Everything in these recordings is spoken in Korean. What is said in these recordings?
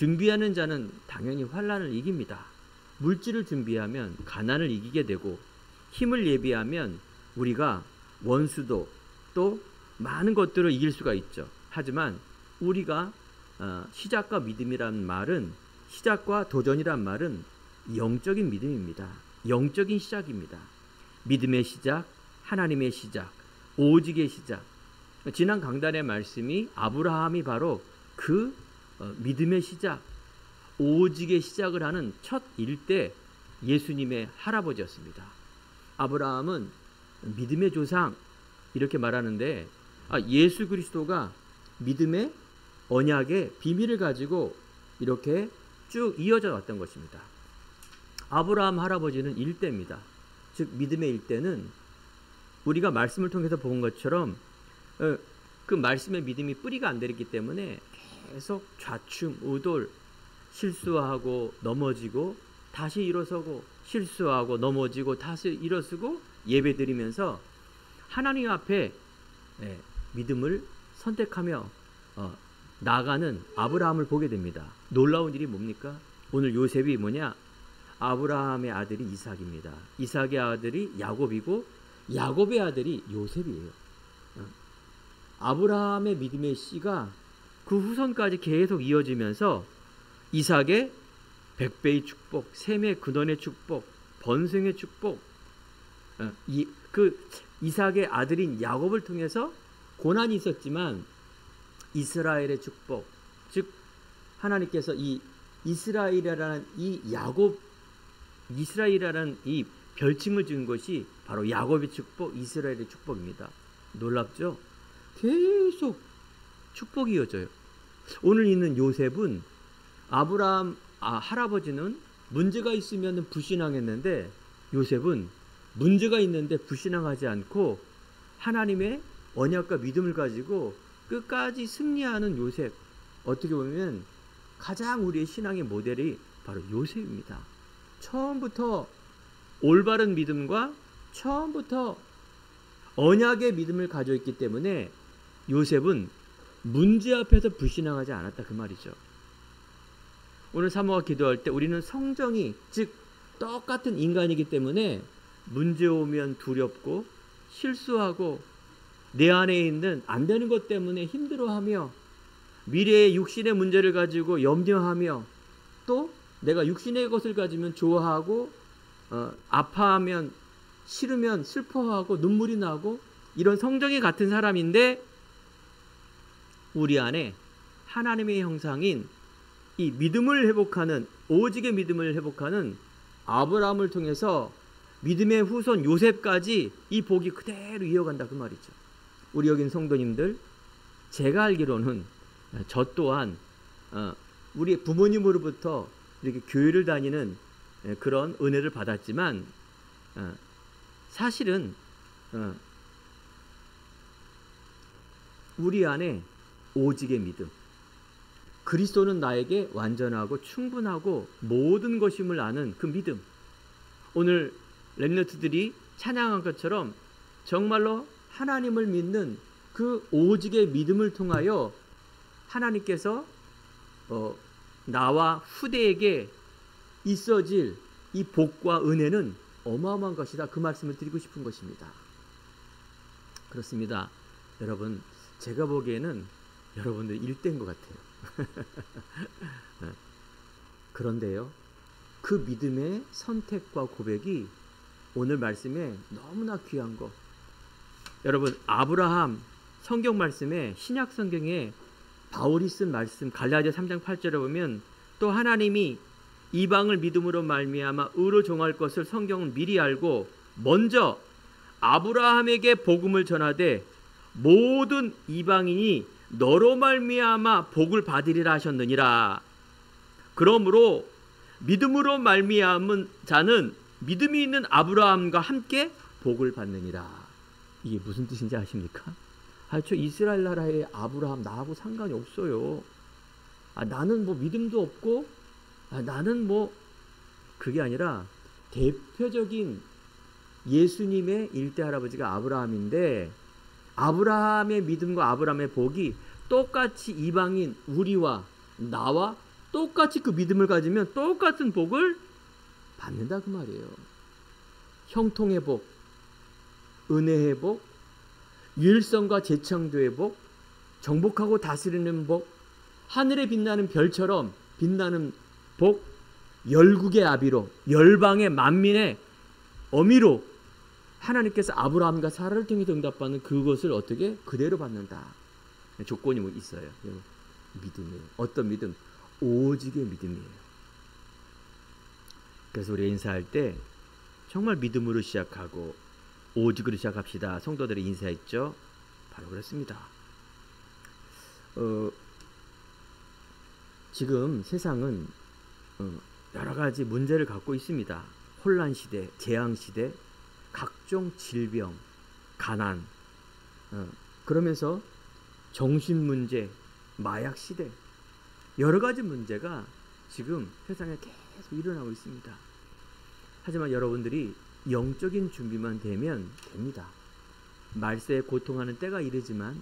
준비하는 자는 당연히 환난을 이깁니다. 물질을 준비하면 가난을 이기게 되고, 힘을 예비하면 우리가 원수도 또 많은 것들을 이길 수가 있죠. 하지만 우리가 시작과 믿음이란 말은, 시작과 도전이란 말은 영적인 믿음입니다. 영적인 시작입니다. 믿음의 시작, 하나님의 시작, 오직의 시작. 지난 강단의 말씀이 아브라함이 바로 그 믿음의 시작, 오직의 시작을 하는 첫 일대 예수님의 할아버지였습니다. 아브라함은 믿음의 조상 이렇게 말하는데, 예수 그리스도가 믿음의 언약의 비밀을 가지고 이렇게 쭉 이어져 왔던 것입니다. 아브라함 할아버지는 일대입니다. 즉 믿음의 일대는 우리가 말씀을 통해서 본 것처럼 그 말씀의 믿음이 뿌리가 안 되기 때문에 계속 좌충우돌, 실수하고 넘어지고 다시 일어서고, 실수하고 넘어지고 다시 일어서고 예배드리면서 하나님 앞에 믿음을 선택하며 나아가는 아브라함을 보게 됩니다. 놀라운 일이 뭡니까? 오늘 요셉이 뭐냐? 아브라함의 아들이 이삭입니다. 이삭의 아들이 야곱이고 야곱의 아들이 요셉이에요. 아브라함의 믿음의 씨가 그 후손까지 계속 이어지면서 이삭의 100배의 축복, 셈의 근원의 축복, 번성의 축복, 그 이삭의 아들인 야곱을 통해서 고난이 있었지만 이스라엘의 축복, 즉 하나님께서 이 이스라엘이라는 이 야곱, 이스라엘이라는 이 별칭을 지은 것이 바로 야곱의 축복, 이스라엘의 축복입니다. 놀랍죠? 계속 축복이 이어져요. 오늘 있는 요셉은 아브라함 할아버지는 문제가 있으면 불신앙했는데, 요셉은 문제가 있는데 불신앙하지 않고 하나님의 언약과 믿음을 가지고 끝까지 승리하는 요셉. 어떻게 보면 가장 우리의 신앙의 모델이 바로 요셉입니다. 처음부터 올바른 믿음과 처음부터 언약의 믿음을 가지고 있기 때문에 요셉은 문제 앞에서 불신앙하지 않았다 그 말이죠. 오늘 사모가 기도할 때 우리는 성정이, 즉 똑같은 인간이기 때문에 문제 오면 두렵고 실수하고 내 안에 있는 안 되는 것 때문에 힘들어하며 미래의 육신의 문제를 가지고 염려하며 또 내가 육신의 것을 가지면 좋아하고 아파하면 싫으면 슬퍼하고 눈물이 나고 이런 성정이 같은 사람인데, 우리 안에 하나님의 형상인 이 믿음을 회복하는, 오직의 믿음을 회복하는 아브라함을 통해서 믿음의 후손 요셉까지 이 복이 그대로 이어간다 그 말이죠. 우리 여기 있는 성도님들, 제가 알기로는 저 또한 우리 부모님으로부터 이렇게 교회를 다니는 그런 은혜를 받았지만 사실은 우리 안에 오직의 믿음, 그리스도는 나에게 완전하고 충분하고 모든 것임을 아는 그 믿음, 오늘 렘넌트들이 찬양한 것처럼 정말로 하나님을 믿는 그 오직의 믿음을 통하여 하나님께서 나와 후대에게 있어질 이 복과 은혜는 어마어마한 것이다 그 말씀을 드리고 싶은 것입니다. 그렇습니다. 여러분, 제가 보기에는 여러분들 일대인 것 같아요. 그런데요, 그 믿음의 선택과 고백이 오늘 말씀에 너무나 귀한 거. 여러분, 아브라함 성경 말씀에, 신약 성경에 바울이 쓴 말씀 갈라디아 3장 8절에 보면, 또 하나님이 이방을 믿음으로 말미암아 의로 정할 것을 성경은 미리 알고 먼저 아브라함에게 복음을 전하되 모든 이방인이 너로 말미암아 복을 받으리라 하셨느니라. 그러므로 믿음으로 말미암은 자는 믿음이 있는 아브라함과 함께 복을 받느니라. 이게 무슨 뜻인지 아십니까? 저 이스라엘 나라의 아브라함 나하고 상관이 없어요. 나는 뭐 믿음도 없고 나는 뭐, 그게 아니라 대표적인 예수님의 일대 할아버지가 아브라함인데, 아브라함의 믿음과 아브라함의 복이 똑같이 이방인 우리와 나와 똑같이 그 믿음을 가지면 똑같은 복을 받는다 그 말이에요. 형통의 복, 은혜의 복, 유일성과 재창조의 복, 정복하고 다스리는 복, 하늘에 빛나는 별처럼 빛나는 복, 열국의 아비로, 열방의 만민의 어미로 하나님께서 아브라함과 사라를 통해서 응답받는 그것을 어떻게 그대로 받는다. 조건이 뭐 있어요. 믿음이에요. 어떤 믿음? 오직의 믿음이에요. 그래서 우리 인사할 때 정말 믿음으로 시작하고 오직으로 시작합시다. 성도들의 인사했죠. 바로 그렇습니다. 지금 세상은 여러 가지 문제를 갖고 있습니다. 혼란 시대, 재앙 시대, 각종 질병, 가난, 그러면서 정신 문제, 마약 시대, 여러 가지 문제가 지금 세상에 계속 일어나고 있습니다. 하지만 여러분들이 영적인 준비만 되면 됩니다. 말세에 고통하는 때가 이르지만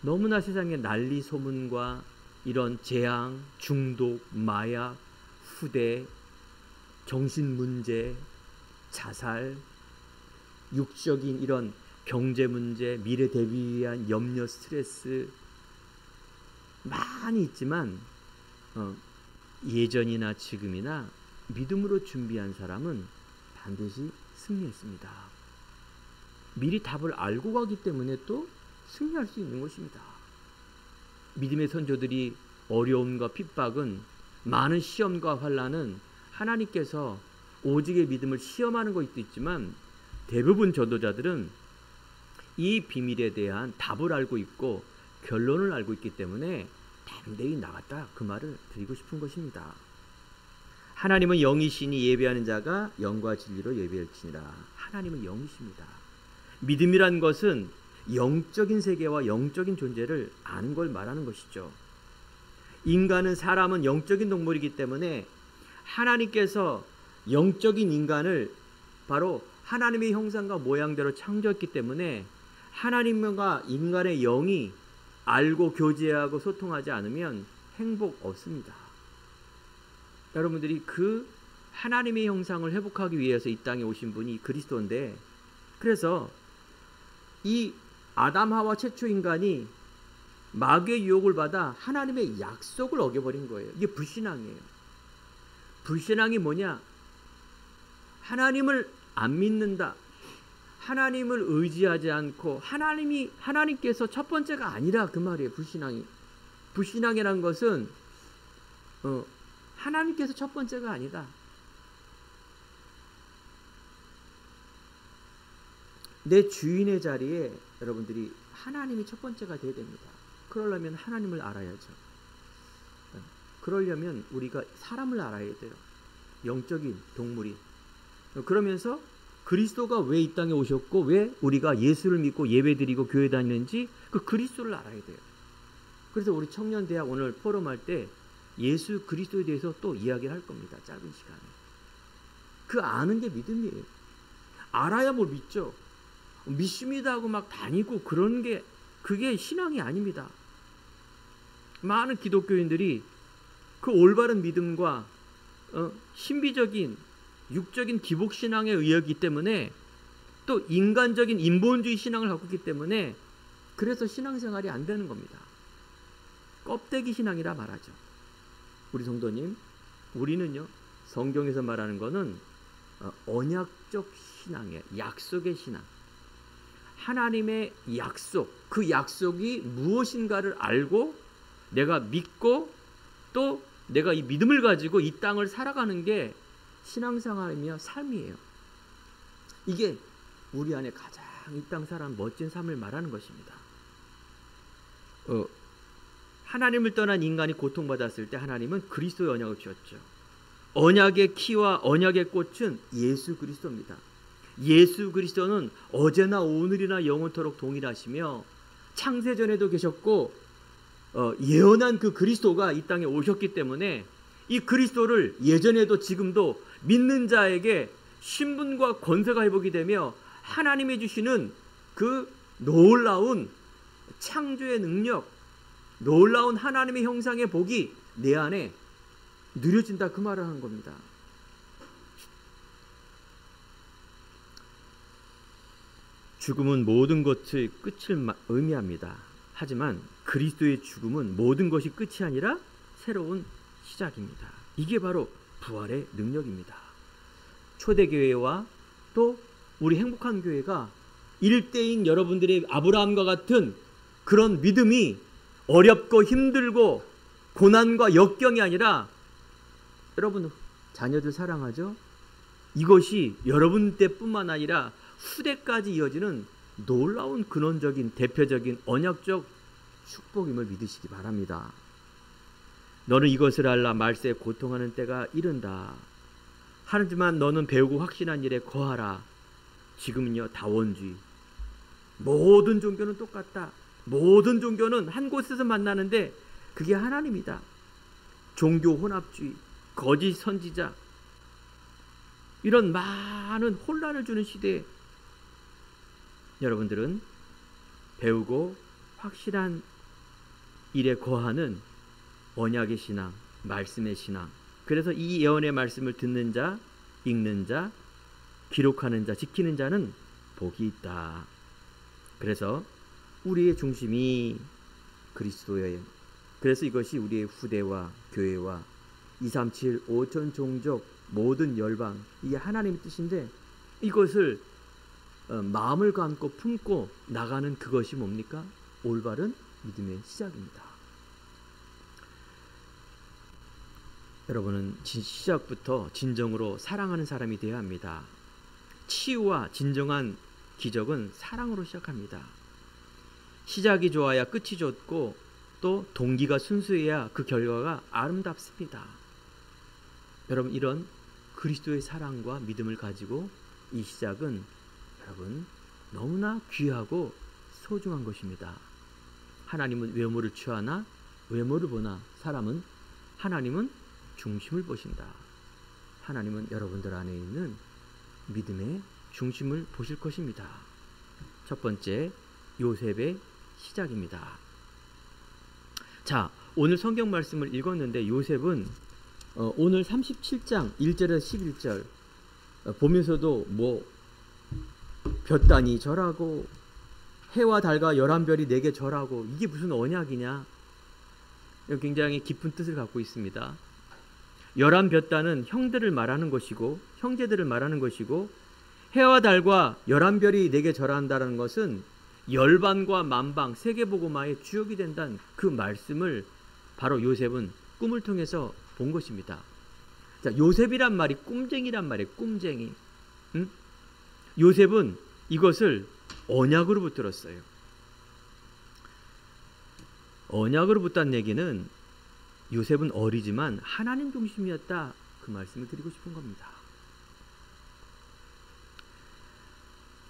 너무나 세상에 난리 소문과 이런 재앙, 중독, 마약, 후대, 정신 문제, 자살, 육적인 이런 경제 문제, 미래 대비에 위한 염려, 스트레스 많이 있지만 예전이나 지금이나 믿음으로 준비한 사람은 반드시 승리했습니다. 미리 답을 알고 가기 때문에 또 승리할 수 있는 것입니다. 믿음의 선조들이 어려움과 핍박은, 많은 시험과 환난은 하나님께서 오직의 믿음을 시험하는 것도 있지만 대부분 전도자들은 이 비밀에 대한 답을 알고 있고 결론을 알고 있기 때문에 담대히 나갔다, 그 말을 드리고 싶은 것입니다. 하나님은 영이시니 예배하는 자가 영과 진리로 예배할지니라. 하나님은 영이십니다. 믿음이란 것은 영적인 세계와 영적인 존재를 아는 걸 말하는 것이죠. 인간은, 사람은 영적인 동물이기 때문에 하나님께서 영적인 인간을 바로 하나님의 형상과 모양대로 창조했기 때문에 하나님과 인간의 영이 알고 교제하고 소통하지 않으면 행복 없습니다. 여러분들이 그 하나님의 형상을 회복하기 위해서 이 땅에 오신 분이 그리스도인데, 그래서 이 아담 하와 최초 인간이 마귀의 유혹을 받아 하나님의 약속을 어겨버린 거예요. 이게 불신앙이에요. 불신앙이 뭐냐? 하나님을 안 믿는다. 하나님을 의지하지 않고 하나님께서 첫 번째가 아니라, 그 말이에요. 불신앙이. 불신앙이란 것은 하나님께서 첫 번째가 아니다. 내 주인의 자리에 여러분들이 하나님이 첫 번째가 되어야 됩니다. 그러려면 하나님을 알아야죠. 그러려면 우리가 사람을 알아야 돼요. 영적인 동물이. 그러면서 그리스도가 왜 이 땅에 오셨고 왜 우리가 예수를 믿고 예배드리고 교회 다니는지 그 그리스도를 알아야 돼요. 그래서 우리 청년대학 오늘 포럼할 때 예수 그리스도에 대해서 또 이야기를 할 겁니다. 짧은 시간에. 그 아는 게 믿음이에요. 알아야 뭘 믿죠. 믿습니다 하고 막 다니고 그런 게, 그게 신앙이 아닙니다. 많은 기독교인들이 그 올바른 믿음과 신비적인 육적인 기복신앙에 의하기 때문에, 또 인간적인 인본주의 신앙을 갖고 있기 때문에, 그래서 신앙생활이 안 되는 겁니다. 껍데기 신앙이라 말하죠. 우리 성도님, 우리는요, 성경에서 말하는 거는 언약적 신앙이에요. 약속의 신앙. 하나님의 약속, 그 약속이 무엇인가를 알고 내가 믿고 또 내가 이 믿음을 가지고 이 땅을 살아가는 게 신앙생활이며 삶이에요. 이게 우리 안에 가장 이 땅 사람 멋진 삶을 말하는 것입니다. 하나님을 떠난 인간이 고통받았을 때 하나님은 그리스도의 언약을 주셨죠. 언약의 키와 언약의 꽃은 예수 그리스도입니다. 예수 그리스도는 어제나 오늘이나 영원토록 동일하시며 창세전에도 계셨고 예언한 그 그리스도가 이 땅에 오셨기 때문에 이 그리스도를 예전에도 지금도 믿는 자에게 신분과 권세가 회복이 되며 하나님이 주시는 그 놀라운 창조의 능력, 놀라운 하나님의 형상의 복이 내 안에 누려진다, 그 말을 하는 겁니다. 죽음은 모든 것의 끝을 의미합니다. 하지만 그리스도의 죽음은 모든 것이 끝이 아니라 새로운 시작입니다. 이게 바로 부활의 능력입니다. 초대교회와 또 우리 행복한 교회가 일대인 여러분들의 아브라함과 같은 그런 믿음이 어렵고 힘들고 고난과 역경이 아니라, 여러분 자녀들 사랑하죠? 이것이 여러분 때뿐만 아니라 후대까지 이어지는 놀라운 근원적인 대표적인 언약적 축복임을 믿으시기 바랍니다. 너는 이것을 알라. 말세에 고통하는 때가 이른다. 하지만 너는 배우고 확신한 일에 거하라. 지금은요 다원주의, 모든 종교는 똑같다. 모든 종교는 한 곳에서 만나는데 그게 하나님이다. 종교 혼합주의, 거짓 선지자, 이런 많은 혼란을 주는 시대에 여러분들은 배우고 확실한 일에 거하는 언약의 신앙, 말씀의 신앙, 그래서 이 예언의 말씀을 듣는 자, 읽는 자, 기록하는 자, 지키는 자는 복이 있다. 그래서 우리의 중심이 그리스도예요. 그래서 이것이 우리의 후대와 교회와 237 5천 종족 모든 열방, 이게 하나님의 뜻인데, 이것을 마음을 감고 품고 나가는 그것이 뭡니까? 올바른 믿음의 시작입니다. 여러분은 시작부터 진정으로 사랑하는 사람이 되어야 합니다. 치유와 진정한 기적은 사랑으로 시작합니다. 시작이 좋아야 끝이 좋고 또 동기가 순수해야 그 결과가 아름답습니다. 여러분, 이런 그리스도의 사랑과 믿음을 가지고 이 시작은 여러분 너무나 귀하고 소중한 것입니다. 하나님은 외모를 취하나 외모를 보나, 사람은 하나님은 중심을 보신다. 하나님은 여러분들 안에 있는 믿음의 중심을 보실 것입니다. 첫 번째, 요셉의 시작입니다. 자, 오늘 성경 말씀을 읽었는데 요셉은 오늘 37장 1절에서 11절 보면서도 볕단이 절하고 해와 달과 11별이 내게 절하고, 이게 무슨 언약이냐? 굉장히 깊은 뜻을 갖고 있습니다. 11볕단은 형들을 말하는 것이고, 형제들을 말하는 것이고, 해와 달과 11별이 내게 절한다는 것은 열반과 만방 세계복음화의 주역이 된다는 그 말씀을 바로 요셉은 꿈을 통해서 본 것입니다. 자, 요셉이란 말이 꿈쟁이란 말이에요. 꿈쟁이. 응? 요셉은 이것을 언약으로 붙들었어요. 언약으로 붙다는 얘기는 요셉은 어리지만 하나님 중심이었다, 그 말씀을 드리고 싶은 겁니다.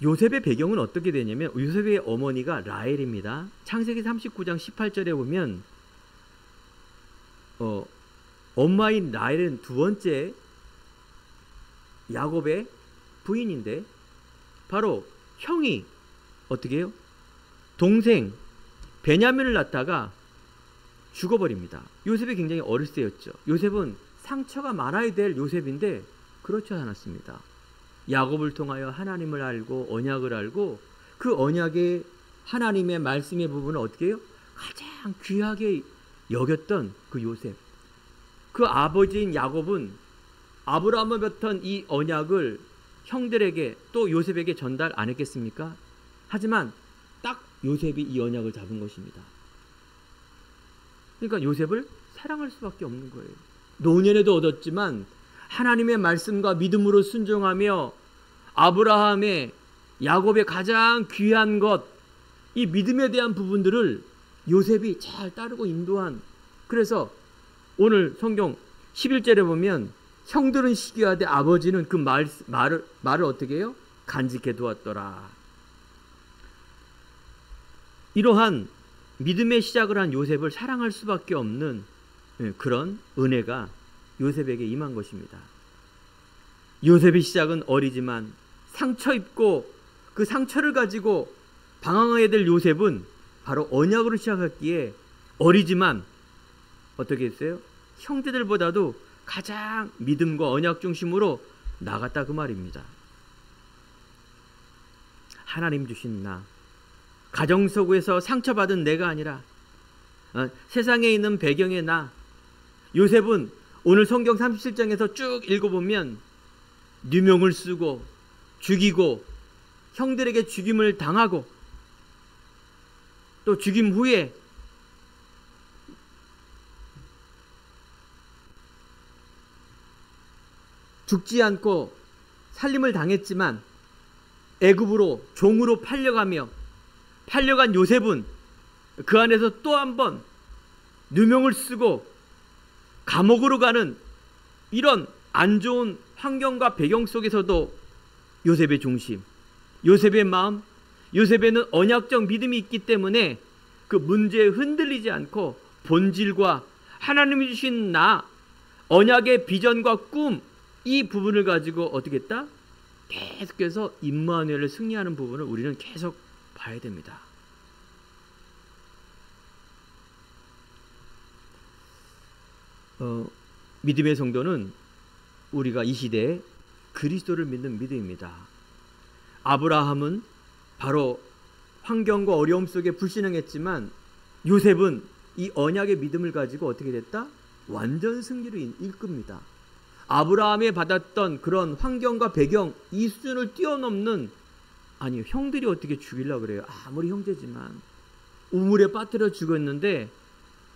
요셉의 배경은 어떻게 되냐면, 요셉의 어머니가 라헬입니다. 창세기 39장 18절에 보면 엄마인 라헬은 두 번째 야곱의 부인인데, 바로 형이 어떻게 해요? 동생 베냐민을 낳다가 죽어버립니다. 요셉이 굉장히 어렸을 때였죠. 요셉은 상처가 많아야 될 요셉인데 그렇지 않았습니다. 야곱을 통하여 하나님을 알고 언약을 알고, 그 언약의 하나님의 말씀의 부분을 어떻게 해요? 가장 귀하게 여겼던 그 요셉, 그 아버지인 야곱은 아브라함을 뱉은 이 언약을 형들에게 또 요셉에게 전달 안 했겠습니까? 하지만 딱 요셉이 이 언약을 잡은 것입니다. 그러니까 요셉을 사랑할 수밖에 없는 거예요. 노년에도 얻었지만 하나님의 말씀과 믿음으로 순종하며 아브라함의, 야곱의 가장 귀한 것, 이 믿음에 대한 부분들을 요셉이 잘 따르고 인도한, 그래서 오늘 성경 11절에 보면 형들은 시기하되 아버지는 그 말을 어떻게 해요? 간직해 두었더라. 이러한 믿음의 시작을 한 요셉을 사랑할 수밖에 없는 그런 은혜가 요셉에게 임한 것입니다. 요셉의 시작은 어리지만 상처 입고 그 상처를 가지고 방황해야 될 요셉은 바로 언약으로 시작했기에 어리지만 어떻게 했어요? 형제들보다도 가장 믿음과 언약 중심으로 나갔다 그 말입니다. 하나님 주신 나, 가정 속에서 상처받은 내가 아니라 세상에 있는 배경의 나, 요셉은 오늘 성경 37장에서 쭉 읽어보면 누명을 쓰고 죽이고 형들에게 죽임을 당하고 또 죽임 후에 죽지 않고 살림을 당했지만 애굽으로 종으로 팔려간 요셉은 그 안에서 또 한 번 누명을 쓰고 감옥으로 가는 이런 안 좋은 환경과 배경 속에서도 요셉의 중심, 요셉의 마음, 요셉에는 언약적 믿음이 있기 때문에 그 문제에 흔들리지 않고 본질과 하나님이 주신 나, 언약의 비전과 꿈, 이 부분을 가지고 어떻게 했다? 계속해서 임마누엘을 승리하는 부분을 우리는 계속 봐야 됩니다. 믿음의 성도는 우리가 이 시대에 그리스도를 믿는 믿음입니다. 아브라함은 바로 환경과 어려움 속에 불신앙했지만 요셉은 이 언약의 믿음을 가지고 어떻게 됐다? 완전 승리로 이끕니다. 아브라함이 받았던 그런 환경과 배경, 이 수준을 뛰어넘는, 아니 형들이 어떻게 죽이려고 그래요? 아무리 형제지만 우물에 빠뜨려 죽였는데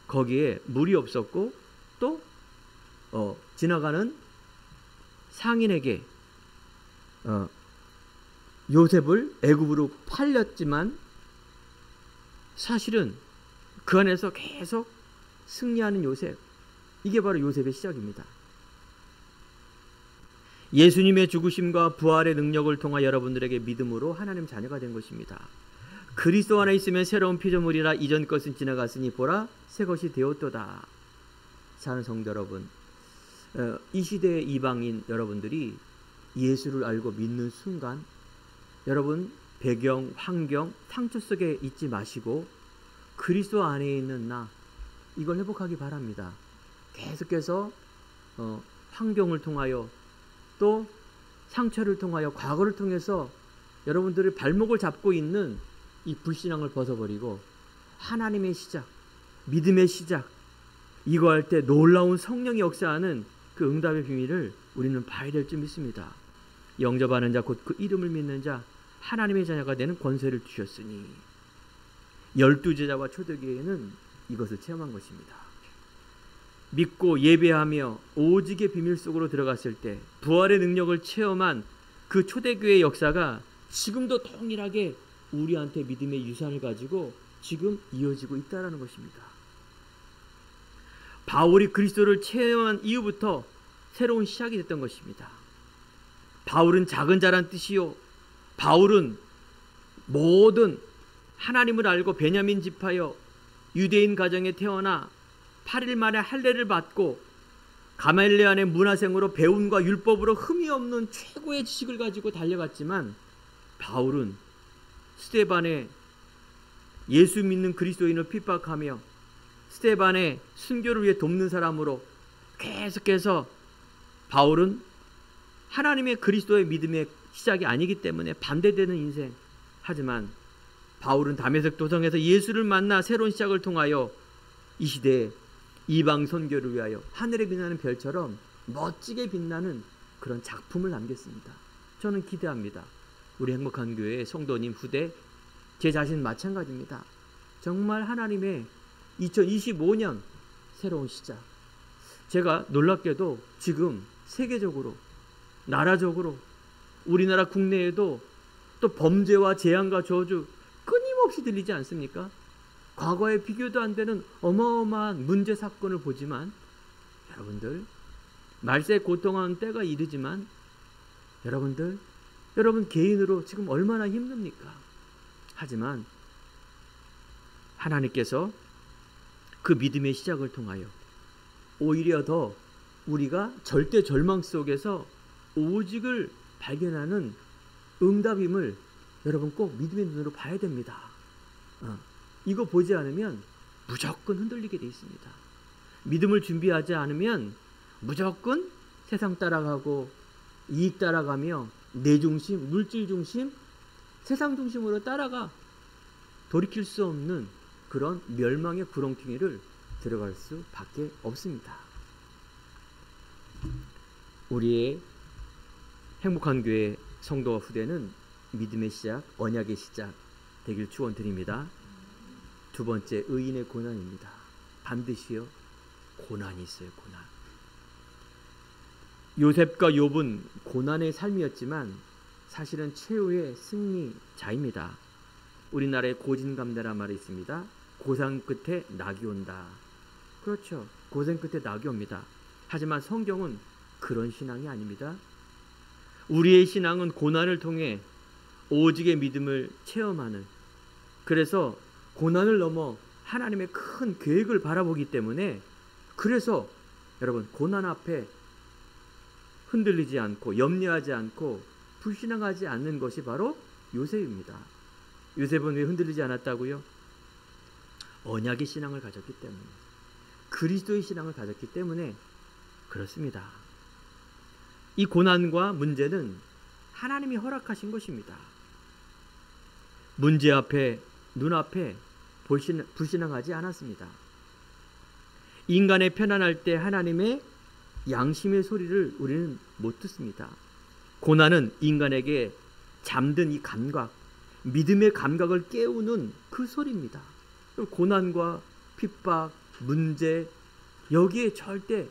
거기에 물이 없었고 또 지나가는 상인에게 요셉을 애굽으로 팔렸지만 사실은 그 안에서 계속 승리하는 요셉, 이게 바로 요셉의 시작입니다. 예수님의 죽으심과 부활의 능력을 통하 여러분들에게 믿음으로 하나님 자녀가 된 것입니다. 그리스도 안에 있으면 새로운 피조물이라 이전 것은 지나갔으니 보라 새 것이 되었도다. 사는 성도 여러분, 이 시대의 이방인 여러분들이 예수를 알고 믿는 순간 여러분 배경, 환경, 상처 속에 있지 마시고 그리스도 안에 있는 나, 이걸 회복하기 바랍니다. 계속해서 환경을 통하여 또 상처를 통하여 과거를 통해서 여러분들의 발목을 잡고 있는 이 불신앙을 벗어버리고 하나님의 시작, 믿음의 시작, 이거 할 때 놀라운 성령이 역사하는 그 응답의 비밀을 우리는 봐야 될 줄 믿습니다. 영접하는 자 곧 그 이름을 믿는 자 하나님의 자녀가 되는 권세를 주셨으니 12제자와 초대교회는 이것을 체험한 것입니다. 믿고 예배하며 오직의 비밀 속으로 들어갔을 때 부활의 능력을 체험한 그 초대교회의 역사가 지금도 동일하게 우리한테 믿음의 유산을 가지고 지금 이어지고 있다는 것입니다. 바울이 그리스도를 체험한 이후부터 새로운 시작이 됐던 것입니다. 바울은 작은 자란 뜻이요, 바울은 모든 하나님을 알고 베냐민 지파여 유대인 가정에 태어나 8일 만에 할례를 받고 가말리엘의 문화생으로 배움과 율법으로 흠이 없는 최고의 지식을 가지고 달려갔지만 바울은 스데반의 예수 믿는 그리스도인을 핍박하며 스데반의 순교를 위해 돕는 사람으로 계속해서 바울은 하나님의 그리스도의 믿음의 시작이 아니기 때문에 반대되는 인생, 하지만 바울은 다메섹 도성에서 예수를 만나 새로운 시작을 통하여 이 시대에 이방 선교를 위하여 하늘에 빛나는 별처럼 멋지게 빛나는 그런 작품을 남겼습니다. 저는 기대합니다. 우리 행복한 교회의 성도님 후대, 제 자신 마찬가지입니다. 정말 하나님의 2025년 새로운 시작, 제가 놀랍게도 지금 세계적으로, 나라적으로, 우리나라 국내에도 또 범죄와 재앙과 저주 끊임없이 들리지 않습니까? 과거에 비교도 안 되는 어마어마한 문제 사건을 보지만 여러분들 말세에 고통하는 때가 이르지만 여러분 개인으로 지금 얼마나 힘듭니까? 하지만 하나님께서 그 믿음의 시작을 통하여 오히려 더 우리가 절대 절망 속에서 오직을 발견하는 응답임을 여러분 꼭 믿음의 눈으로 봐야 됩니다. 이거 보지 않으면 무조건 흔들리게 돼 있습니다. 믿음을 준비하지 않으면 무조건 세상 따라가고 이익 따라가며 내 중심, 물질 중심, 세상 중심으로 따라가 돌이킬 수 없는 그런 멸망의 구렁텅이를 들어갈 수밖에 없습니다. 우리의 행복한 교회 성도와 후대는 믿음의 시작, 언약의 시작 되길 축원드립니다. 두 번째, 의인의 고난입니다. 반드시요 고난이 있어요. 고난. 요셉과 욥은 고난의 삶이었지만 사실은 최후의 승리자입니다. 우리나라에 고진감래란 말이 있습니다. 고상 끝에 낙이 온다. 그렇죠. 고생 끝에 낙이 옵니다. 하지만 성경은 그런 신앙이 아닙니다. 우리의 신앙은 고난을 통해 오직의 믿음을 체험하는, 그래서 고난을 넘어 하나님의 큰 계획을 바라보기 때문에, 그래서 여러분 고난 앞에 흔들리지 않고 염려하지 않고 불신앙하지 않는 것이 바로 요셉입니다. 요셉은 왜 흔들리지 않았다고요? 언약의 신앙을 가졌기 때문에, 그리스도의 신앙을 가졌기 때문에 그렇습니다. 이 고난과 문제는 하나님이 허락하신 것입니다. 문제 앞에, 눈앞에 불신앙하지 않았습니다. 인간의 편안할 때 하나님의 양심의 소리를 우리는 못 듣습니다. 고난은 인간에게 잠든 이 감각, 믿음의 감각을 깨우는 그 소리입니다. 고난과 핍박, 문제, 여기에 절대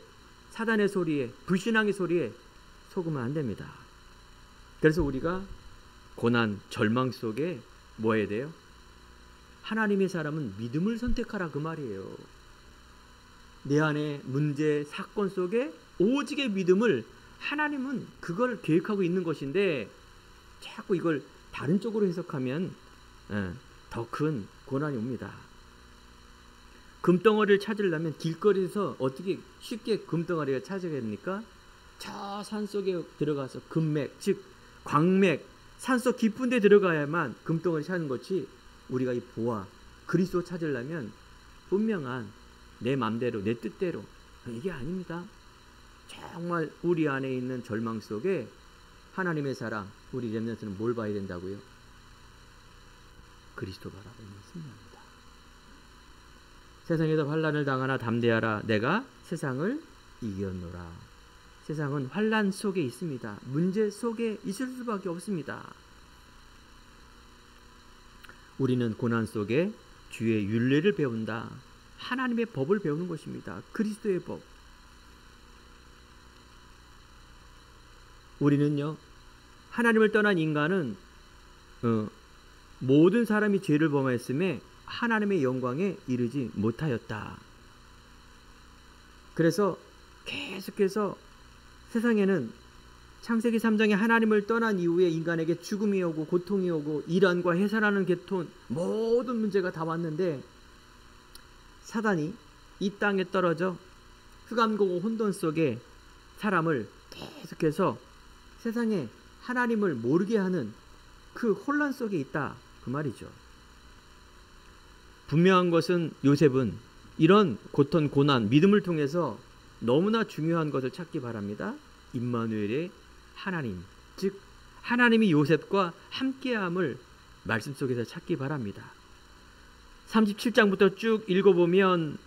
사단의 소리에, 불신앙의 소리에 속으면 안 됩니다. 그래서 우리가 고난, 절망 속에 뭐 해야 돼요? 하나님의 사람은 믿음을 선택하라 그 말이에요. 내 안에 문제, 사건 속에 오직의 믿음을, 하나님은 그걸 계획하고 있는 것인데 자꾸 이걸 다른 쪽으로 해석하면 더 큰 고난이 옵니다. 금덩어리를 찾으려면 길거리에서 어떻게 쉽게 금덩어리가 찾아야 됩니까? 저 산속에 들어가서 금맥, 즉 광맥, 산속 깊은 데 들어가야만 금덩어리 찾는 것이, 우리가 이 보아, 그리스도 찾으려면 분명한 내 맘대로, 내 뜻대로, 이게 아닙니다. 정말 우리 안에 있는 절망 속에 하나님의 사랑, 우리 렘넌트는 뭘 봐야 된다고요? 그리스도 바라보면 승리합니다. 세상에서 환난을 당하나 담대하라. 내가 세상을 이겼노라. 세상은 환난 속에 있습니다. 문제 속에 있을 수밖에 없습니다. 우리는 고난 속에 주의 율례를 배운다. 하나님의 법을 배우는 것입니다. 그리스도의 법. 우리는요, 하나님을 떠난 인간은 모든 사람이 죄를 범하였음에 하나님의 영광에 이르지 못하였다. 그래서 계속해서 세상에는 창세기 3장에 하나님을 떠난 이후에 인간에게 죽음이 오고 고통이 오고 이란과 해산하는 계통, 모든 문제가 다 왔는데 사단이 이 땅에 떨어져 흑암고고 혼돈 속에 사람을 계속해서 세상에 하나님을 모르게 하는 그 혼란 속에 있다 그 말이죠. 분명한 것은 요셉은 이런 고통, 고난, 믿음을 통해서 너무나 중요한 것을 찾기 바랍니다. 임마누엘의 하나님, 즉 하나님이 요셉과 함께함을 말씀 속에서 찾기 바랍니다. 37장부터 쭉 읽어보면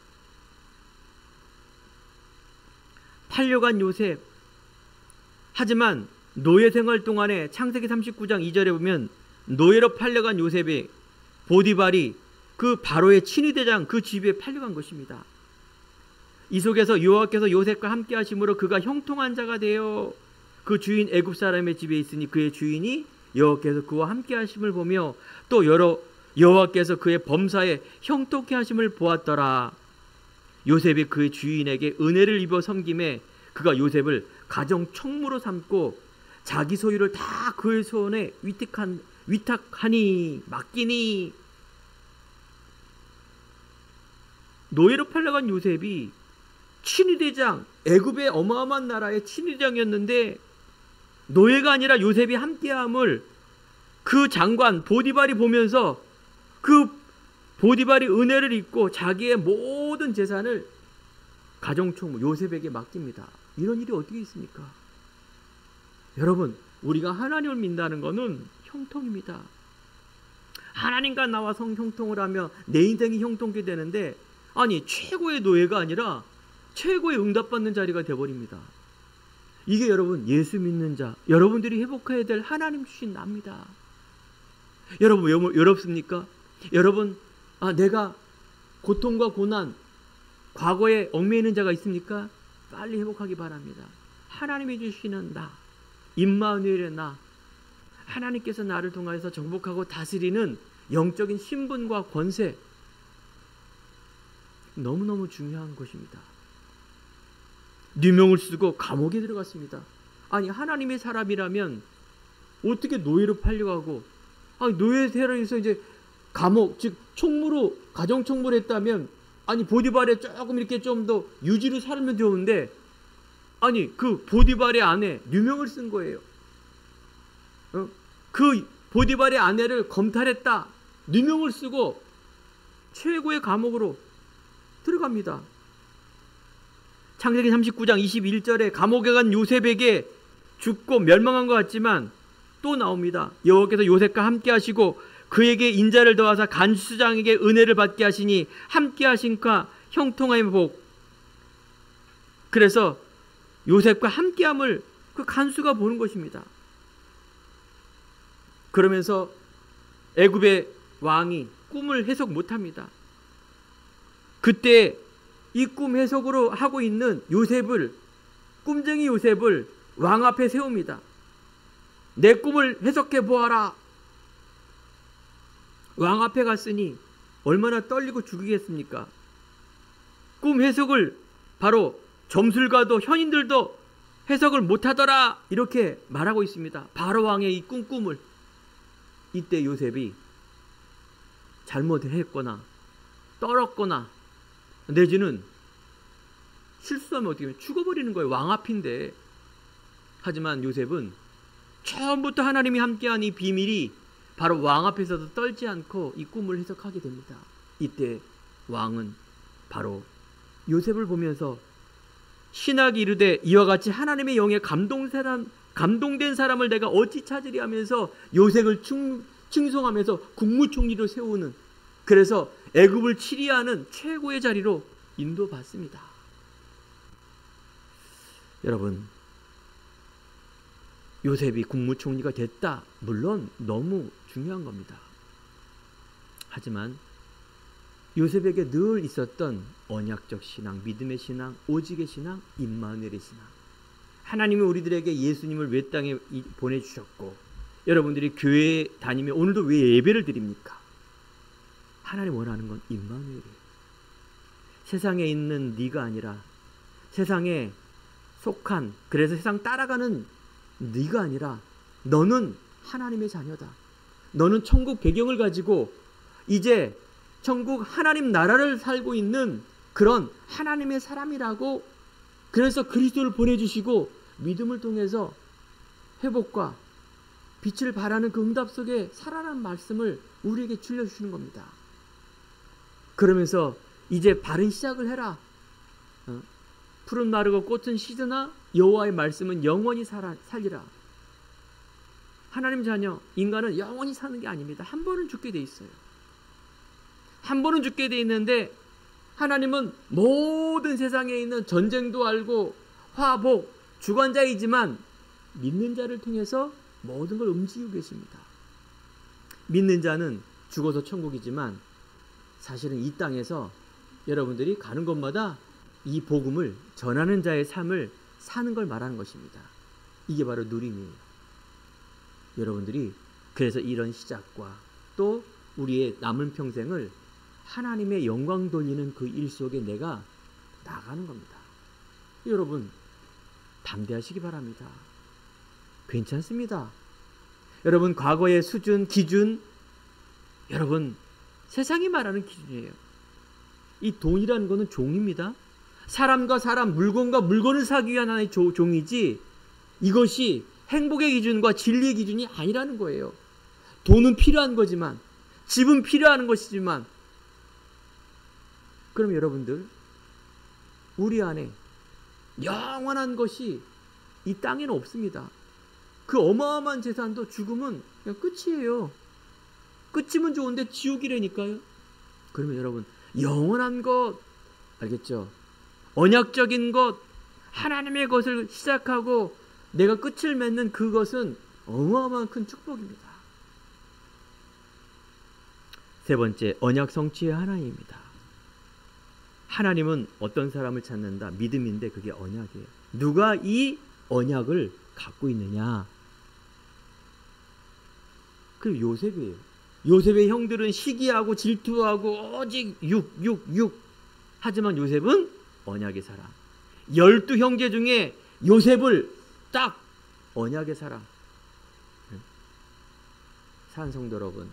팔려간 요셉, 하지만 노예 생활 동안에 창세기 39장 2절에 보면 노예로 팔려간 요셉이 보디발이 그 바로의 친위대장 그 집에 팔려간 것입니다. 이 속에서 여호와께서 요셉과 함께 하심으로 그가 형통한 자가 되어 그 주인 애굽 사람의 집에 있으니 그의 주인이 여호와께서 그와 함께 하심을 보며 또 여호와께서 그의 범사에 형통케 하심을 보았더라. 요셉이 그의 주인에게 은혜를 입어 섬김에 그가 요셉을 가정 총무로 삼고 자기 소유를 다 그의 손에 위탁하니 맡기니. 노예로 팔려간 요셉이 친위대장, 애굽의 어마어마한 나라의 친위대장이었는데 노예가 아니라 요셉이 함께함을 그 장관 보디발이 보면서 그 보디발이 은혜를 입고 자기의 모든 재산을 가정총무 요셉에게 맡깁니다. 이런 일이 어떻게 있습니까? 여러분, 우리가 하나님을 믿는다는 것은 형통입니다. 하나님과 나와 형통을 하며 내 인생이 형통케 되는데, 아니 최고의 노예가 아니라 최고의 응답받는 자리가 되어버립니다. 이게 여러분 예수 믿는 자, 여러분들이 회복해야 될 하나님 주신 납니다. 여러분 왜 어렵습니까? 여러분, 내가 고통과 고난, 과거에 얽매이는 자가 있습니까? 빨리 회복하기 바랍니다. 하나님이 주시는 나, 임마누엘의 나, 하나님께서 나를 통하여서 정복하고 다스리는 영적인 신분과 권세, 너무너무 중요한 것입니다. 누명을 쓰고 감옥에 들어갔습니다. 아니 하나님의 사람이라면 어떻게 노예로 팔려가고, 노예 세력에서 이제 감옥, 즉 총무로, 가정총무를 했다면, 아니 보디발에 조금 이렇게 좀 더 유지로 살면 좋은데, 아니 그 보디발의 아내 누명을 쓴 거예요. 그 보디발의 아내를 검탈했다, 누명을 쓰고 최고의 감옥으로 들어갑니다. 창세기 39장 21절에 감옥에 간 요셉에게 죽고 멸망한 것 같지만 또 나옵니다. 여호와께서 요셉과 함께 하시고 그에게 인자를 더하사 간수장에게 은혜를 받게 하시니 함께 하신과 형통함의 복. 그래서 요셉과 함께함을 그 간수가 보는 것입니다. 그러면서 애굽의 왕이 꿈을 해석 못합니다. 그때 이 꿈 해석으로 하고 있는 요셉을, 꿈쟁이 요셉을 왕 앞에 세웁니다. 내 꿈을 해석해 보아라. 왕 앞에 갔으니 얼마나 떨리고 죽이겠습니까? 꿈 해석을 바로 점술가도 현인들도 해석을 못하더라, 이렇게 말하고 있습니다. 바로 왕의 이 꿈을. 이때 요셉이 잘못했거나 떨었거나 내지는 실수하면 어떻게 하면 죽어버리는 거예요. 왕 앞인데. 하지만 요셉은 처음부터 하나님이 함께한 이 비밀이 바로 왕 앞에서도 떨지 않고 이 꿈을 해석하게 됩니다. 이때 왕은 바로 요셉을 보면서 신학이 이르되 이와 같이 하나님의 영에 감동된 사람을 내가 어찌 찾으리 하면서 요셉을 칭송하면서 국무총리로 세우는, 그래서 애굽을 치리하는 최고의 자리로 인도받습니다. 여러분, 요셉이 국무총리가 됐다, 물론 너무 중요한 겁니다. 하지만 요셉에게 늘 있었던 언약적 신앙, 믿음의 신앙, 오직의 신앙, 임마누엘의 신앙. 하나님이 우리들에게 예수님을 왜 땅에 보내주셨고, 여러분들이 교회에 다니며 오늘도 왜 예배를 드립니까? 하나님 원하는 건 임마누엘이에요. 세상에 있는 네가 아니라, 세상에 속한, 그래서 세상 따라가는 네가 아니라 너는 하나님의 자녀다. 너는 천국 배경을 가지고 이제 천국 하나님 나라를 살고 있는 그런 하나님의 사람이라고, 그래서 그리스도를 보내주시고 믿음을 통해서 회복과 빛을 발하는 그 응답 속에 살아라는 말씀을 우리에게 들려주시는 겁니다. 그러면서 이제 바른 시작을 해라. 푸른 마르고 꽃은 시드나 여호와의 말씀은 영원히 살리라. 하나님 자녀, 인간은 영원히 사는 게 아닙니다. 한 번은 죽게 돼 있어요. 한 번은 죽게 돼 있는데 하나님은 모든 세상에 있는 전쟁도 알고 화복, 주관자이지만 믿는 자를 통해서 모든 걸 움직이고 계십니다. 믿는 자는 죽어서 천국이지만 사실은 이 땅에서 여러분들이 가는 곳마다 이 복음을 전하는 자의 삶을 사는 걸 말하는 것입니다. 이게 바로 누림이에요. 여러분들이 그래서 이런 시작과 또 우리의 남은 평생을 하나님의 영광 돌리는 그 일 속에 내가 나가는 겁니다. 여러분 담대하시기 바랍니다. 괜찮습니다. 여러분 과거의 수준, 기준, 여러분 세상이 말하는 기준이에요. 이 돈이라는 것은 종입니다. 사람과 사람, 물건과 물건을 사기 위한 하나의 종이지 이것이 행복의 기준과 진리의 기준이 아니라는 거예요. 돈은 필요한 거지만, 집은 필요한 것이지만, 그럼 여러분들 우리 안에 영원한 것이 이 땅에는 없습니다. 그 어마어마한 재산도 죽으면 그냥 끝이에요. 끝이면 좋은데 지옥이라니까요. 그러면 여러분, 영원한 것 알겠죠? 언약적인 것, 하나님의 것을 시작하고 내가 끝을 맺는 그것은 어마어마한 큰 축복입니다. 세 번째, 언약 성취의 하나님입니다. 하나님은 어떤 사람을 찾는다? 믿음인데 그게 언약이에요. 누가 이 언약을 갖고 있느냐? 그 요셉이에요. 요셉의 형들은 시기하고 질투하고 오직 육. 하지만 요셉은 언약의 사람. 12형제 중에 요셉을 딱 언약의 사람. 사랑하는 성도 여러분,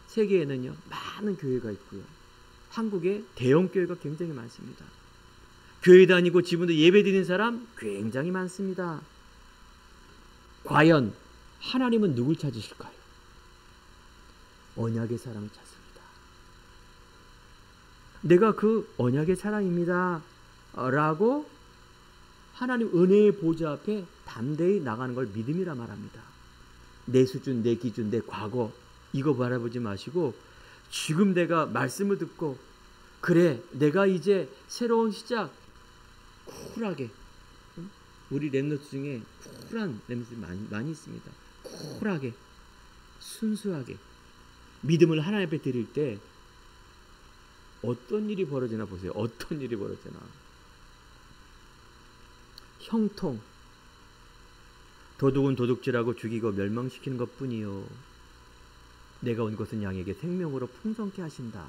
세계에는요 많은 교회가 있고요. 한국에 대형 교회가 굉장히 많습니다. 교회 다니고 지금도 예배 드리는 사람 굉장히 많습니다. 과연 하나님은 누굴 찾으실까요? 언약의 사람을 찾습니다. 내가 그 언약의 사람입니다 라고 하나님 은혜의 보좌 앞에 담대히 나가는 걸 믿음이라 말합니다. 내 수준, 내 기준, 내 과거 이거 바라보지 마시고 지금 내가 말씀을 듣고 그래 내가 이제 새로운 시작 쿨하게, 우리 렘넌트 중에 쿨한 렘넌트 많이 있습니다. 쿨하게 순수하게 믿음을 하나님 앞에 드릴 때 어떤 일이 벌어지나 보세요. 어떤 일이 벌어지나. 형통. 도둑은 도둑질하고 죽이고 멸망시키는 것뿐이요 내가 온 것은 양에게 생명으로 풍성케 하신다.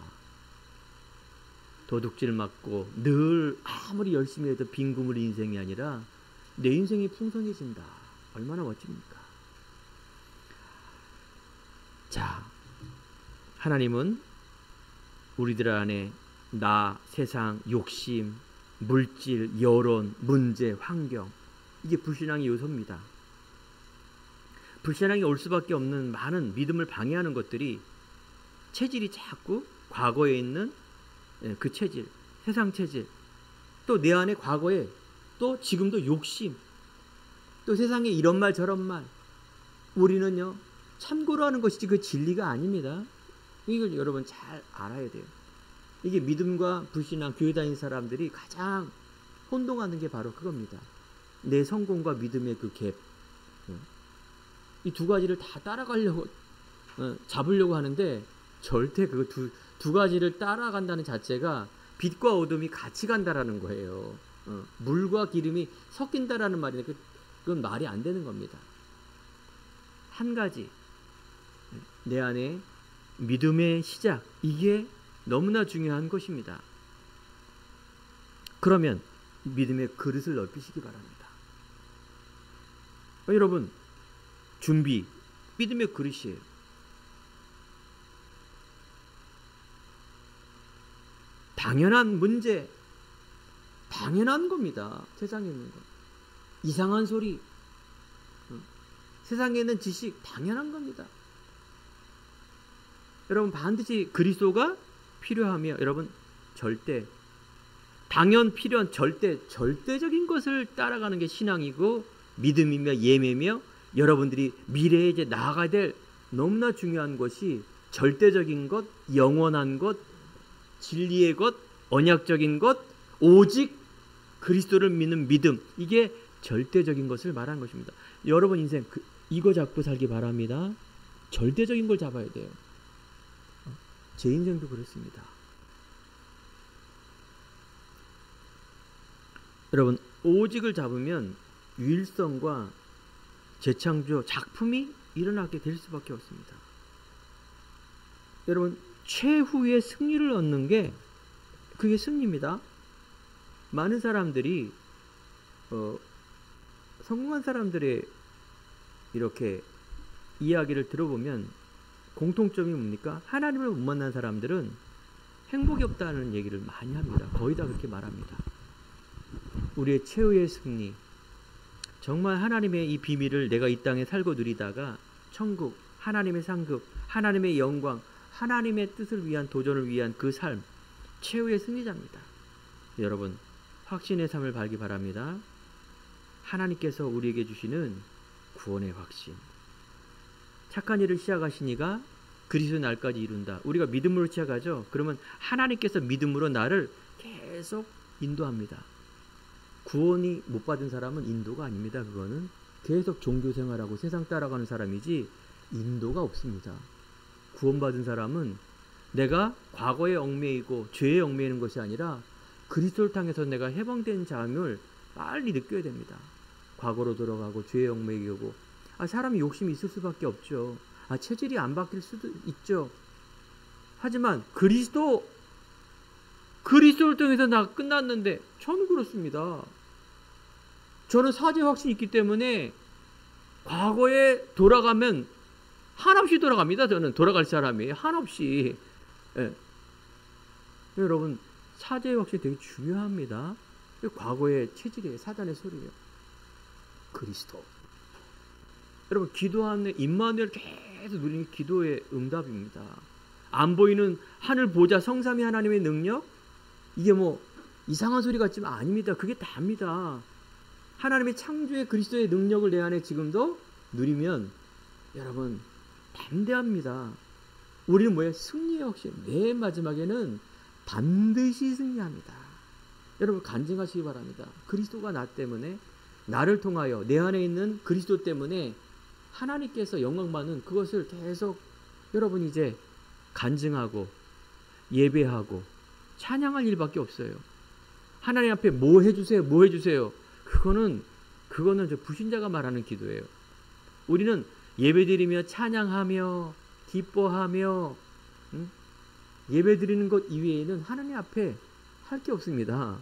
도둑질 맞고 늘 아무리 열심히 해도 빈 구물 인생이 아니라 내 인생이 풍성해진다. 얼마나 멋집니까? 자, 하나님은 우리들 안에 나, 세상, 욕심, 물질, 여론, 문제, 환경, 이게 불신앙의 요소입니다. 불신앙이 올 수밖에 없는 많은 믿음을 방해하는 것들이 체질이 자꾸 과거에 있는 그 체질, 세상 체질, 또 내 안에 과거에 또 지금도 욕심, 또 세상에 이런 말 저런 말, 우리는요 참고로 하는 것이지 그 진리가 아닙니다. 이걸 여러분 잘 알아야 돼요. 이게 믿음과 불신앙, 교회 다니는 사람들이 가장 혼동하는 게 바로 그겁니다. 내 성공과 믿음의 그 갭. 이 두 가지를 다 따라가려고 잡으려고 하는데 절대 그 두 가지를 따라간다는 자체가 빛과 어둠이 같이 간다라는 거예요. 물과 기름이 섞인다라는 말인데 그건 말이 안 되는 겁니다. 한 가지, 내 안에 믿음의 시작, 이게 너무나 중요한 것입니다. 그러면 믿음의 그릇을 넓히시기 바랍니다. 여러분, 준비, 믿음의 그릇이에요. 당연한 문제, 당연한 겁니다. 세상에 있는 것. 이상한 소리, 세상에 있는 지식, 당연한 겁니다. 여러분, 반드시 그리스도가 필요하며, 여러분, 절대, 당연 필요한 절대적인 것을 따라가는 게 신앙이고 믿음이며 예매며, 여러분들이 미래에 이제 나아가야 될 너무나 중요한 것이 절대적인 것, 영원한 것, 진리의 것, 언약적인 것, 오직 그리스도를 믿는 믿음, 이게 절대적인 것을 말하는 것입니다. 여러분 인생 이거 잡고 살기 바랍니다. 절대적인 걸 잡아야 돼요. 제 인생도 그렇습니다. 여러분, 오직을 잡으면 유일성과 재창조, 작품이 일어나게 될 수밖에 없습니다. 여러분, 최후의 승리를 얻는 게 그게 승리입니다. 많은 사람들이 성공한 사람들의 이렇게 이야기를 들어보면 공통점이 뭡니까? 하나님을 못 만난 사람들은 행복이 없다는 얘기를 많이 합니다. 거의 다 그렇게 말합니다. 우리의 최후의 승리, 정말 하나님의 이 비밀을 내가 이 땅에 살고 누리다가 천국, 하나님의 상급, 하나님의 영광, 하나님의 뜻을 위한 도전을 위한 그 삶, 최후의 승리자입니다. 여러분, 확신의 삶을 살기 바랍니다. 하나님께서 우리에게 주시는 구원의 확신. 착한 일을 시작하시니가 그리스도 날까지 이룬다. 우리가 믿음으로 시작하죠. 그러면 하나님께서 믿음으로 나를 계속 인도합니다. 구원이 못 받은 사람은 인도가 아닙니다. 그거는 계속 종교 생활하고 세상 따라가는 사람이지 인도가 없습니다. 구원받은 사람은 내가 과거에 얽매이고 죄에 얽매이는 것이 아니라 그리스도를 통해서 내가 해방된 자임을 빨리 느껴야 됩니다. 과거로 돌아가고 죄에 얽매이고 사람이 욕심이 있을 수밖에 없죠. 체질이 안 바뀔 수도 있죠. 하지만 그리스도를 통해서 나 끝났는데 저는 그렇습니다. 저는 사죄 확신이 있기 때문에 과거에 돌아가면 한없이 돌아갑니다. 저는 돌아갈 사람이에요. 한없이. 예. 여러분 사죄 확신이 되게 중요합니다. 과거의 체질이에요. 사단의 소리예요. 그리스도. 여러분 기도하는 임마누엘 계속 누리는 게 기도의 응답입니다. 안 보이는 하늘 보좌 성삼위 하나님의 능력, 이게 뭐 이상한 소리 같지만 아닙니다. 그게 다입니다. 하나님의 창조의 그리스도의 능력을 내 안에 지금도 누리면 여러분 담대합니다. 우리는 뭐예요? 승리의 확신. 맨 마지막에는 반드시 승리합니다. 여러분 간증하시기 바랍니다. 그리스도가 나 때문에, 나를 통하여 내 안에 있는 그리스도 때문에 하나님께서 영광받는 그것을 계속 여러분 이제 간증하고 예배하고 찬양할 일밖에 없어요. 하나님 앞에 뭐 해주세요, 뭐 해주세요. 그거는 저 불신자가 말하는 기도예요. 우리는 예배드리며 찬양하며 기뻐하며 예배드리는 것 이외에는 하나님 앞에 할 게 없습니다.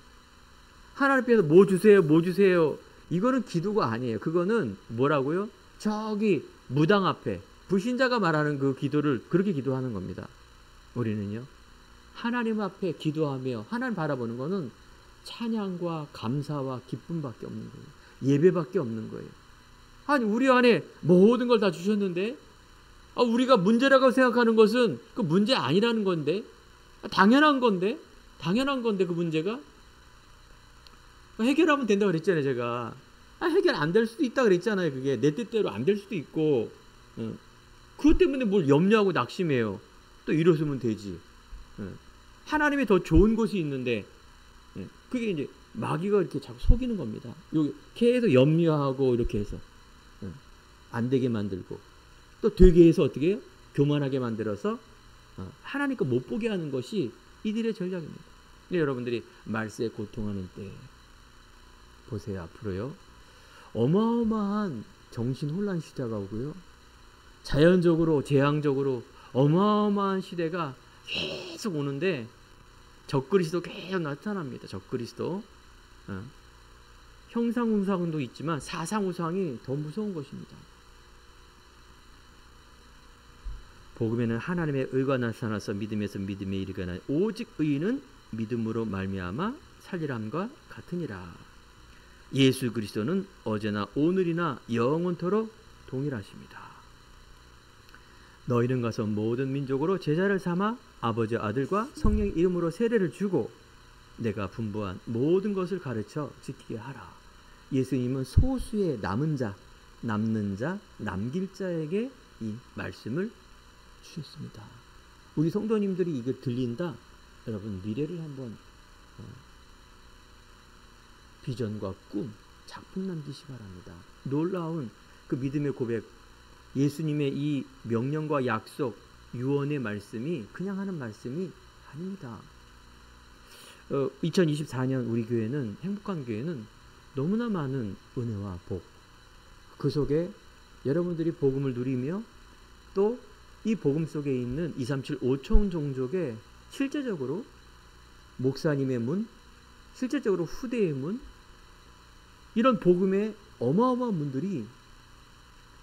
하나님 앞에서 뭐 주세요, 뭐 주세요. 이거는 기도가 아니에요. 그거는 뭐라고요? 저기 무당 앞에 불신자가 말하는 그 기도를 그렇게 기도하는 겁니다. 우리는요 하나님 앞에 기도하며 하나님 바라보는 거는 찬양과 감사와 기쁨밖에 없는 거예요. 예배밖에 없는 거예요. 아니 우리 안에 모든 걸 다 주셨는데 우리가 문제라고 생각하는 것은 그 문제 아니라는 건데, 당연한 건데 그 문제가 해결하면 된다고 그랬잖아요. 제가 해결 안 될 수도 있다 그랬잖아요. 그게 내 뜻대로 안 될 수도 있고 그것 때문에 뭘 염려하고 낙심해요. 또 이러시면 되지. 하나님의 더 좋은 것이 있는데 그게 이제 마귀가 이렇게 자꾸 속이는 겁니다. 여기 계속 염려하고 이렇게 해서 안 되게 만들고 또 되게 해서 어떻게 해요? 교만하게 만들어서 하나님 거 못 보게 하는 것이 이들의 전략입니다. 여러분들이 말세에 고통하는 때 보세요. 앞으로요 어마어마한 정신혼란 시대가 오고요 자연적으로 재앙적으로 어마어마한 시대가 계속 오는데 적그리스도 계속 나타납니다. 적그리스도 형상우상도 있지만 사상우상이 더 무서운 것입니다. 복음에는 하나님의 의가 나타나서 믿음에서 믿음에 이르거나 오직 의인은 믿음으로 말미암아 살리람과 같으니라. 예수 그리스도는 어제나 오늘이나 영원토록 동일하십니다. 너희는 가서 모든 민족으로 제자를 삼아 아버지 아들과 성령의 이름으로 세례를 주고 내가 분부한 모든 것을 가르쳐 지키게 하라. 예수님은 소수의 남은 자, 남는 자, 남길 자에게 이 말씀을 주셨습니다. 우리 성도님들이 이거 들린다. 여러분 미래를 한번 비전과 꿈, 작품 남기시 바랍니다. 놀라운 그 믿음의 고백, 예수님의 이 명령과 약속, 유언의 말씀이 그냥 하는 말씀이 아닙니다. 2024년 우리 교회는, 행복한 교회는 너무나 많은 은혜와 복, 그 속에 여러분들이 복음을 누리며 또 이 복음 속에 있는 237 5천 종족의 실제적으로 목사님의 문, 실제적으로 후대의 문, 이런 복음의 어마어마한 문들이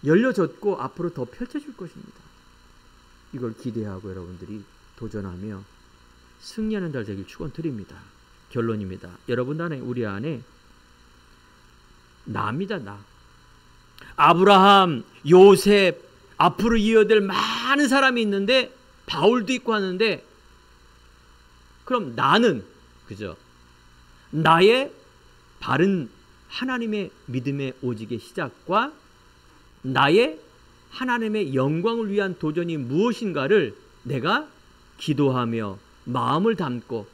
열려졌고 앞으로 더 펼쳐질 것입니다. 이걸 기대하고 여러분들이 도전하며 승리하는 날 되길 축원드립니다. 결론입니다. 여러분 안에, 우리 안에 나입니다. 나. 아브라함, 요셉, 앞으로 이어될 많은 사람이 있는데 바울도 있고 하는데 그럼 나는, 그죠? 나의 바른 하나님의 믿음의 오직의 시작과 나의 하나님의 영광을 위한 도전이 무엇인가를 내가 기도하며 마음을 담고,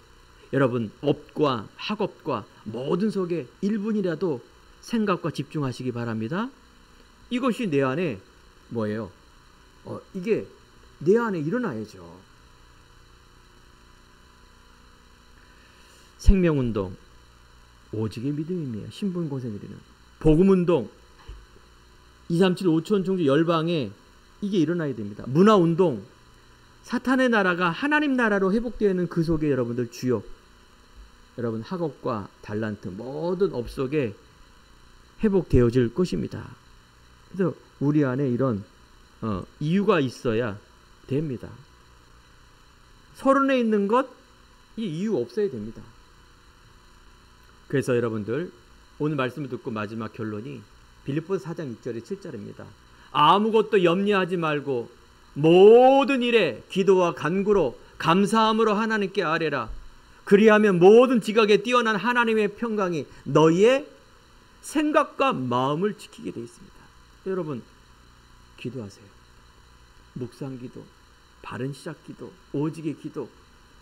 여러분 업과 학업과 모든 속에 1분이라도 생각과 집중하시기 바랍니다. 이것이 내 안에 뭐예요? 이게 내 안에 일어나야죠. 생명운동, 오직의 믿음이며 신분공생들이는 복음운동, 237 5천 종교 열방에 이게 일어나야 됩니다. 문화운동, 사탄의 나라가 하나님 나라로 회복되는 그 속에 여러분들 주요, 여러분 학업과 달란트 모든 업 속에 회복되어질 것입니다. 그래서 우리 안에 이런 이유가 있어야 됩니다. 서론에 있는 것, 이 이유 없어야 됩니다. 그래서 여러분들 오늘 말씀을 듣고 마지막 결론이 빌립보서 4장 6절에 7절입니다. 아무것도 염려하지 말고 모든 일에 기도와 간구로 감사함으로 하나님께 아뢰라. 그리하면 모든 지각에 뛰어난 하나님의 평강이 너희의 생각과 마음을 지키게 되어 있습니다. 여러분 기도하세요. 묵상 기도, 바른 시작 기도, 오직의 기도.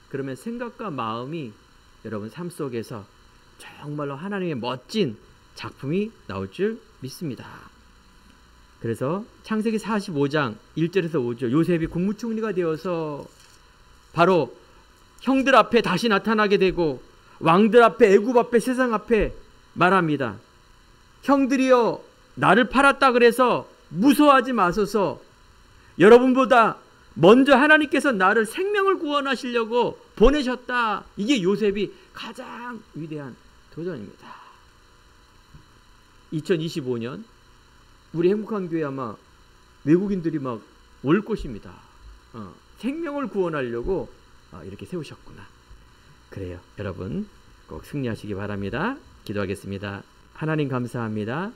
그러면 생각과 마음이 여러분 삶 속에서 정말로 하나님의 멋진 작품이 나올 줄 믿습니다. 그래서 창세기 45장 1절에서 5절, 요셉이 국무총리가 되어서 바로 형들 앞에 다시 나타나게 되고 왕들 앞에, 애굽 앞에, 세상 앞에 말합니다. 형들이여 나를 팔았다 그래서 무서워하지 마소서. 여러분보다 먼저 하나님께서 나를 생명을 구원하시려고 보내셨다. 이게 요셉이 가장 위대한 도전입니다. 2025년 우리 행복한 교회 아마 외국인들이 막 올 것입니다. 생명을 구원하려고 이렇게 세우셨구나. 그래요. 여러분 꼭 승리하시기 바랍니다. 기도하겠습니다. 하나님 감사합니다.